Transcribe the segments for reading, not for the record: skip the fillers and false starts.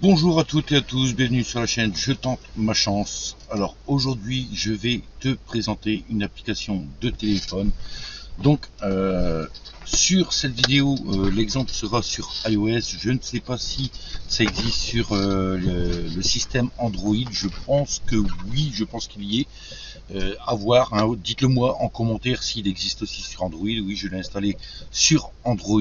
Bonjour à toutes et à tous, bienvenue sur la chaîne Je tente ma chance. Alors aujourd'hui je vais te présenter une application de téléphone. Donc sur cette vidéo l'exemple sera sur iOS. Je ne sais pas si ça existe sur le système Android. Je pense que oui, je pense qu'il y est. À voir, hein. Dites-le moi en commentaire s'il existe aussi sur Android. Oui, je l'ai installé sur Android,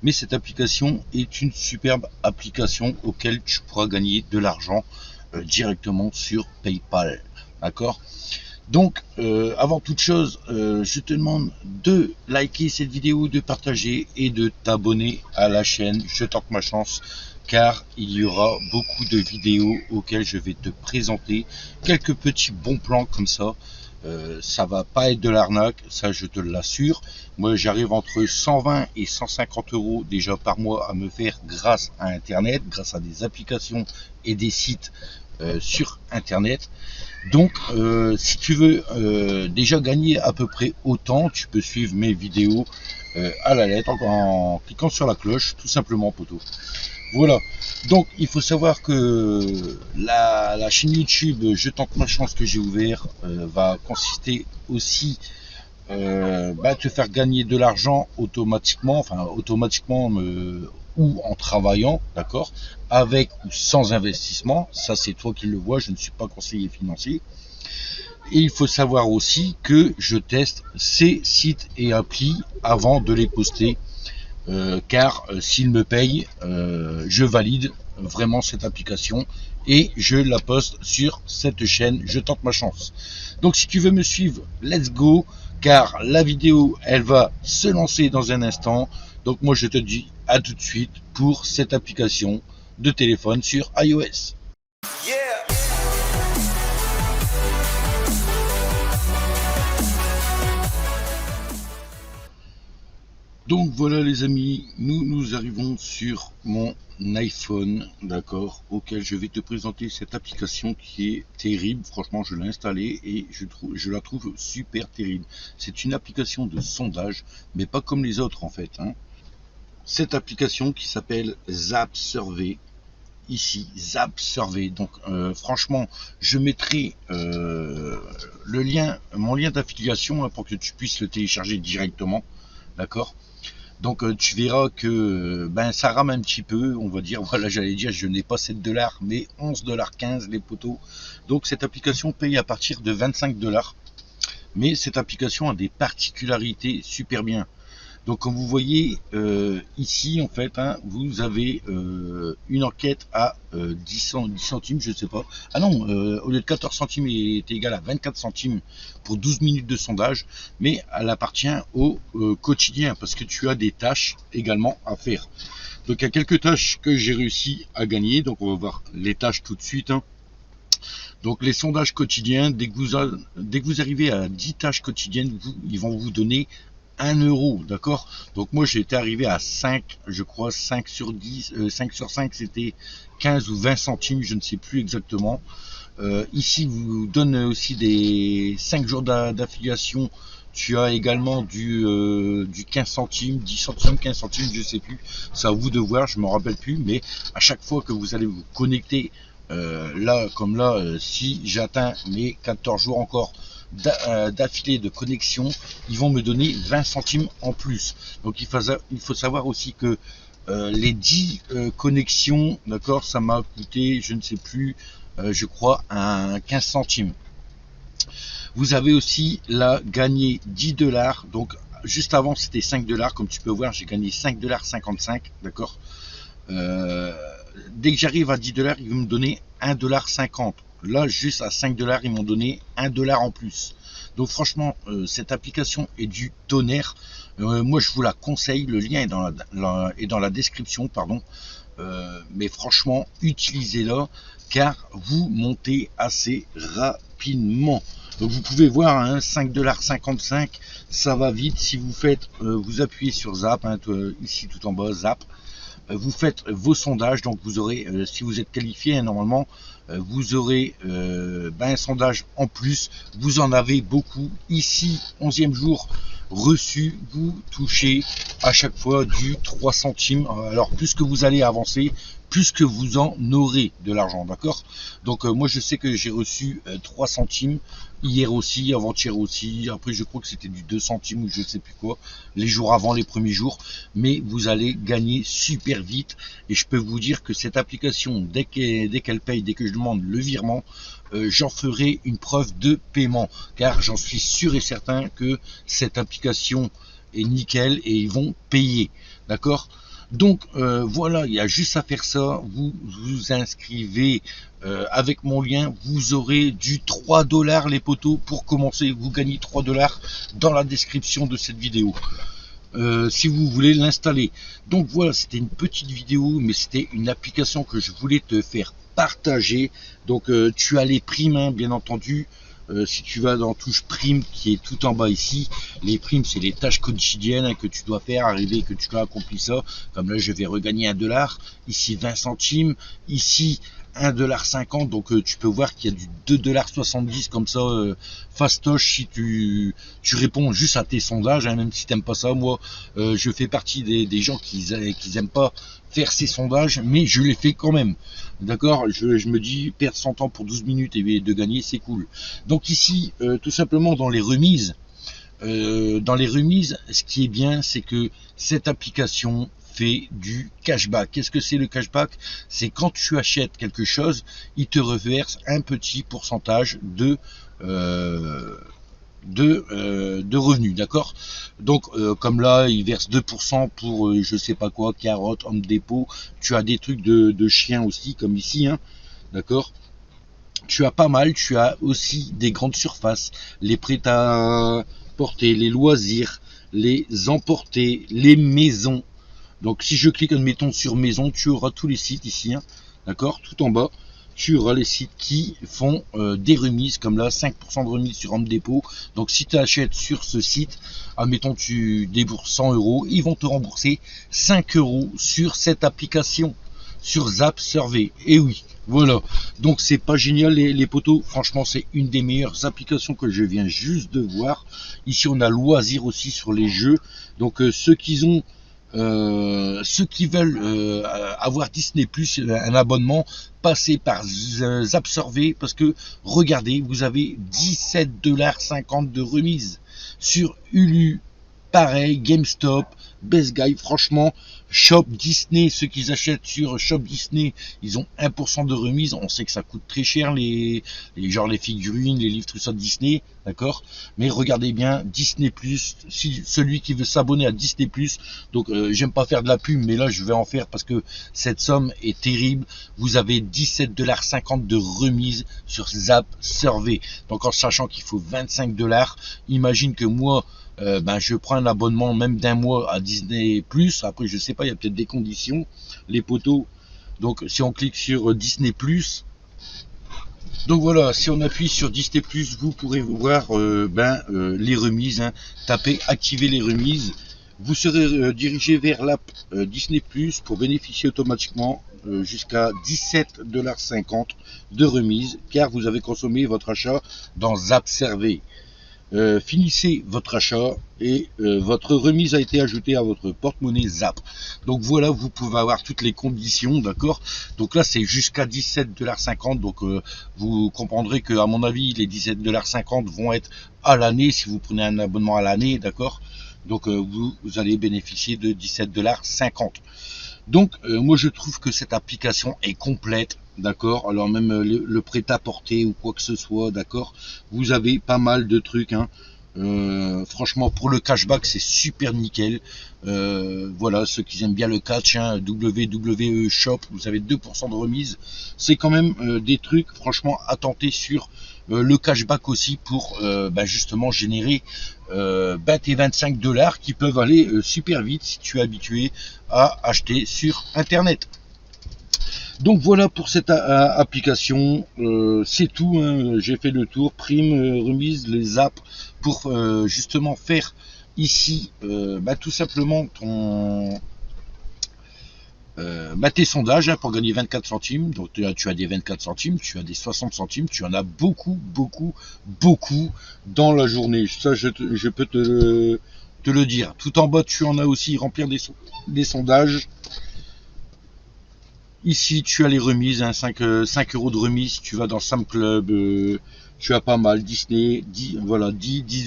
mais cette application est une superbe application auquel tu pourras gagner de l'argent directement sur PayPal. D'accord? Donc avant toute chose, je te demande de liker cette vidéo, de partager et de t'abonner à la chaîne Je tente ma chance, car il y aura beaucoup de vidéos auxquelles je vais te présenter quelques petits bons plans comme ça. Ça va pas être de l'arnaque, ça je te l'assure. Moi j'arrive entre 120 et 150 euros déjà par mois à me faire grâce à internet, grâce à des applications et des sites sur internet. Donc si tu veux déjà gagner à peu près autant, tu peux suivre mes vidéos à la lettre en cliquant sur la cloche, tout simplement, poteau. Voilà, donc il faut savoir que la chaîne YouTube Je tente ma chance que j'ai ouvert va consister aussi te faire gagner de l'argent automatiquement, ou en travaillant, d'accord, avec ou sans investissement. Ça c'est toi qui le vois, je ne suis pas conseiller financier. Et il faut savoir aussi que je teste ces sites et applis avant de les poster, car s'ils me payent, je valide vraiment cette application et je la poste sur cette chaîne Je tente ma chance. Donc si tu veux me suivre, let's go, car la vidéo elle va se lancer dans un instant. Donc moi je te dis à tout de suite pour cette application de téléphone sur iOS. Yeah. Donc voilà les amis, nous arrivons sur mon iPhone, d'accord, auquel je vais te présenter cette application qui est terrible. Franchement, je l'ai installée et je la trouve super terrible. C'est une application de sondage, mais pas comme les autres en fait, hein. Cette application qui s'appelle Zap Survey, ici, Zap Survey. Donc franchement, je mettrai le lien, mon lien d'affiliation, hein, pour que tu puisses le télécharger directement, d'accord. Donc tu verras que ça rame un petit peu, on va dire. Voilà, j'allais dire, je n'ai pas 7 $, mais 11,15 $ les poteaux. Donc cette application paye à partir de 25 $. Mais cette application a des particularités super bien. Donc comme vous voyez ici en fait, hein, vous avez une enquête à 10 centimes, je sais pas. Ah non, au lieu de 14 centimes est égal à 24 centimes pour 12 minutes de sondage, mais elle appartient au quotidien parce que tu as des tâches également à faire. Donc il y a quelques tâches que j'ai réussi à gagner, donc on va voir les tâches tout de suite, hein. Donc les sondages quotidiens, dès que vous arrivez à 10 tâches quotidiennes, ils vont vous donner 1 euro, d'accord. Donc moi j'ai été arrivé à 5, je crois 5 sur 10, 5 sur 5 c'était 15 ou 20 centimes, je ne sais plus exactement. Ici vous donne aussi des 5 jours d'affiliation. Tu as également du 15 centimes, 10 centimes, 15 centimes, je sais plus. C'est à vous de voir, je me rappelle plus, mais à chaque fois que vous allez vous connecter, là comme là, si j'atteins mes 14 jours encore d'affilée de connexion, ils vont me donner 20 centimes en plus. Donc il faut savoir aussi que les 10 connexions, d'accord, ça m'a coûté, je ne sais plus, je crois, un 15 centimes. Vous avez aussi là gagné 10 $. Donc juste avant c'était 5 $. Comme tu peux voir, j'ai gagné 5,55 $, d'accord. Dès que j'arrive à 10 $, ils vont me donner 1,50 $. Là, juste à 5 $, ils m'ont donné 1 $ en plus. Donc franchement, cette application est du tonnerre. Moi, je vous la conseille. Le lien est dans la description, pardon. Mais franchement, utilisez-la, car vous montez assez rapidement. Donc vous pouvez voir, hein, 5,55 $, ça va vite. Si vous faites, vous appuyez sur Zap, hein, ici tout en bas, Zap. Vous faites vos sondages, donc vous aurez, si vous êtes qualifié, hein, normalement, vous aurez un sondage en plus. Vous en avez beaucoup. Ici, 11e jour, reçu, vous touchez à chaque fois du 3 centimes. Alors plus que vous allez avancer, plus que vous en aurez de l'argent, d'accord? Donc moi je sais que j'ai reçu 3 centimes hier aussi, avant-hier aussi, après je crois que c'était du 2 centimes ou je sais plus quoi, les jours avant, les premiers jours, mais vous allez gagner super vite et je peux vous dire que cette application, dès qu'elle paye, dès que je demande le virement, j'en ferai une preuve de paiement, car j'en suis sûr et certain que cette application est nickel et ils vont payer, d'accord? Donc voilà, il y a juste à faire ça, vous vous inscrivez avec mon lien, vous aurez du 3 $ les potos pour commencer, vous gagnez 3 $ dans la description de cette vidéo. Si vous voulez l'installer. Donc voilà, c'était une petite vidéo, mais c'était une application que je voulais te faire partager. Donc tu as les primes, hein, bien entendu. Si tu vas dans touche prime qui est tout en bas ici, les primes c'est les tâches quotidiennes, hein, que tu dois faire, arriver que tu as accompli ça, comme là je vais regagner 1 $, ici 20 centimes, ici 1,50 $, donc tu peux voir qu'il y a du 2,70 $ comme ça, fastoche si tu réponds juste à tes sondages, hein, même si t'aimes pas ça. Moi je fais partie des gens qui aiment pas faire ces sondages, mais je les fais quand même, d'accord? Je me dis, perdre son temps pour 12 minutes et de gagner, c'est cool. Donc ici tout simplement dans les remises, ce qui est bien, c'est que cette application fait du cashback. Qu'est-ce que c'est le cashback? C'est quand tu achètes quelque chose, il te reverse un petit pourcentage de revenus, d'accord? Donc comme là il verse 2% pour je sais pas quoi, carottes, Home Depot, tu as des trucs de chiens aussi comme ici, hein, d'accord? Tu as pas mal, tu as aussi des grandes surfaces, les prêts à porter, les loisirs, les emporter, les maisons. Donc si je clique admettons sur maison, tu auras tous les sites ici, hein, d'accord, tout en bas. Tu auras les sites qui font des remises, comme là 5% de remise sur Home Depot. Donc si tu achètes sur ce site, admettons tu débourses 100 €, ils vont te rembourser 5 € sur cette application, sur Zap Survey. Et oui, voilà. Donc c'est pas génial les potos. Franchement, c'est une des meilleures applications que je viens juste de voir. Ici on a loisir aussi sur les jeux. Donc ceux qui veulent avoir Disney Plus, un abonnement, passez par Zap Survey, parce que regardez, vous avez 17,50 $ de remise sur Hulu, pareil, GameStop, Best Buy, franchement, Shop Disney, ceux qui achètent sur Shop Disney, ils ont 1% de remise. On sait que ça coûte très cher, genre les figurines, les livres, tout ça de Disney, d'accord? Mais regardez bien, Disney Plus, si celui qui veut s'abonner à Disney Plus, donc j'aime pas faire de la pub, mais là je vais en faire parce que cette somme est terrible. Vous avez 17,50 $ de remise sur Zap Survey. Donc en sachant qu'il faut 25 $, imagine que moi, je prends un abonnement même d'1 mois à Disney Plus. Après je sais pas, il y a peut-être des conditions, les potos. Donc si on clique sur Disney Plus, donc voilà, si on appuie sur Disney Plus, vous pourrez voir les remises, hein. Tapez activer les remises, vous serez dirigé vers l'app Disney Plus pour bénéficier automatiquement jusqu'à 17,50 $ de remise, car vous avez consommé votre achat dans Zap Survey. Finissez votre achat et votre remise a été ajoutée à votre porte-monnaie Zap. Donc voilà, vous pouvez avoir toutes les conditions, d'accord? Donc là c'est jusqu'à 17,50 $, donc vous comprendrez que à mon avis les 17,50 $ vont être à l'année si vous prenez un abonnement à l'année, d'accord? Donc vous allez bénéficier de 17,50 $. Donc moi je trouve que cette application est complète, d'accord? Alors même le prêt-à-porter ou quoi que ce soit, d'accord? Vous avez pas mal de trucs, hein. Franchement pour le cashback c'est super nickel. Voilà, ceux qui aiment bien le catch, hein, WWE Shop, vous avez 2% de remise. C'est quand même des trucs franchement à tenter sur le cashback aussi pour justement générer tes 25 $ qui peuvent aller super vite si tu es habitué à acheter sur internet. Donc voilà pour cette application, c'est tout, hein. J'ai fait le tour, prime, remise, les apps pour justement faire ici tout simplement tes sondages, hein, pour gagner 24 centimes. Donc tu as des 24 centimes, tu as des 60 centimes, tu en as beaucoup dans la journée. Ça je peux te te le dire. Tout en bas, tu en as aussi remplir des sondages. Ici, tu as les remises, hein, 5 euros de remise. Tu vas dans Sam Club, tu as pas mal. Disney, 10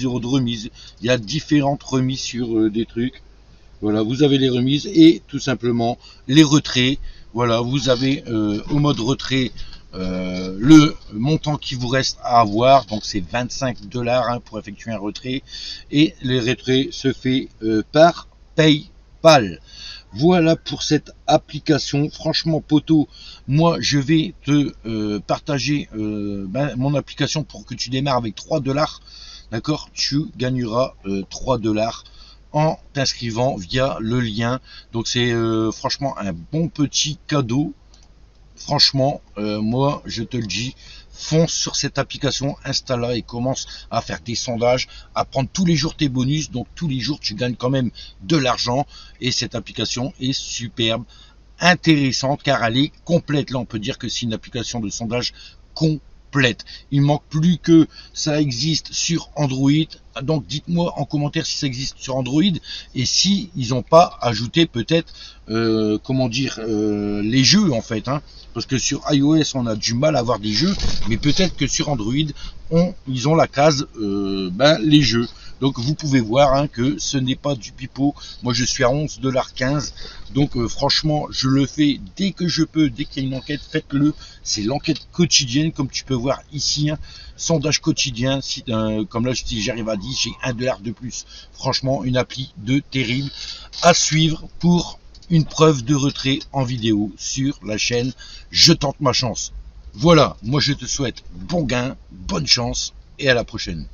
euros de remise. Il y a différentes remises sur des trucs. Voilà, vous avez les remises et tout simplement les retraits. Voilà, vous avez au mode retrait le montant qui vous reste à avoir. Donc c'est 25$ hein, pour effectuer un retrait. Et le retrait se fait par PayPal. Voilà pour cette application. Franchement, poto, moi je vais te partager mon application pour que tu démarres avec 3$. D'accord, tu gagneras 3$ en t'inscrivant via le lien. Donc c'est franchement un bon petit cadeau. Franchement, moi je te le dis, fonce sur cette application, installe-la et commence à faire des sondages, à prendre tous les jours tes bonus. Donc tous les jours tu gagnes quand même de l'argent et cette application est superbe, intéressante car elle est complète. Là on peut dire que c'est une application de sondage complète. Il manque plus que ça existe sur Android. Donc dites-moi en commentaire si ça existe sur Android et si ils n'ont pas ajouté peut-être les jeux en fait, hein. Parce que sur iOS on a du mal à avoir des jeux, mais peut-être que sur Android ils ont la case les jeux. Donc vous pouvez voir hein, que ce n'est pas du pipeau. Moi je suis à 11,15$. Donc franchement je le fais dès que je peux, dès qu'il y a une enquête, faites-le. C'est l'enquête quotidienne comme tu peux voir ici, hein. Sondage quotidien, si, comme là si j'arrive à 10, j'ai 1$ de plus. Franchement une appli de terrible à suivre pour une preuve de retrait en vidéo sur la chaîne Je tente ma chance. Voilà, moi je te souhaite bon gain, bonne chance et à la prochaine.